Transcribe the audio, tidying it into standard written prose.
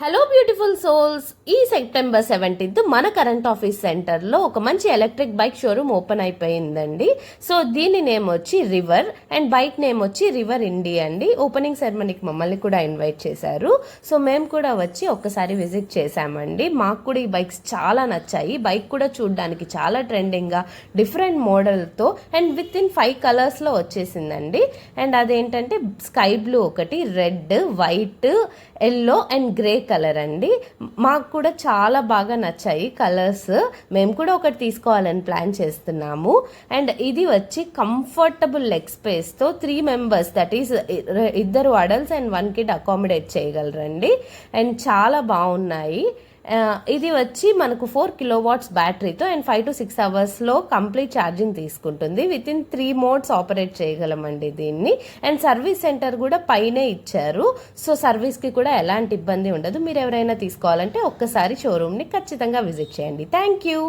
Hello beautiful souls. ఈ September 17th మన current office సెంటర్లో ఒక మంచి ఎలక్ట్రిక్ బైక్ షోరూమ్ ఓపెన్ అయిపోయిందండి. సో దీని నేమ్ వచ్చి రివర్ అండ్ బైక్ నేమ్ వచ్చి రివర్ ఇండియా అండి. ఓపెనింగ్ సెరమనీకి మమ్మల్ని కూడా ఇన్వైట్ చేశారు. సో మేము కూడా వచ్చి ఒక్కసారి విజిట్ చేశామండి. మాకు కూడా ఈ బైక్స్ చాలా నచ్చాయి. బైక్ కూడా చూడడానికి చాలా ట్రెండింగ్గా డిఫరెంట్ మోడల్తో అండ్ విత్ ఇన్ 5 కలర్స్లో వచ్చేసిందండి. అండ్ అదేంటంటే స్కై బ్లూ ఒకటి, red, white, yellow and grey colour అండి. మాకు కూడా చాలా బాగా నచ్చాయి కలర్స్. మేము కూడా ఒకటి తీసుకోవాలని ప్లాన్ చేస్తున్నాము. అండ్ ఇది వచ్చి కంఫర్టబుల్ లెగ్ స్పేస్తో 3 members, that is 2 adults and 1 kid accommodate చేయగలరండి. అండ్ చాలా బాగున్నాయి. ఇది వచ్చి మనకు 4 kilowatts బ్యాటరీతో and 5 to 6 hours complete charging తీసుకుంటుంది. విత్ ఇన్ 3 modes ఆపరేట్ చేయగలమండి దీన్ని. అండ్ సర్వీస్ సెంటర్ కూడా పైనే ఇచ్చారు. సో సర్వీస్కి కూడా ఎలాంటి ఇబ్బంది ఉండదు. మీరు ఎవరైనా తీసుకోవాలంటే ఒక్కసారి షోరూమ్ని ఖచ్చితంగా విజిట్ చేయండి. Thank you.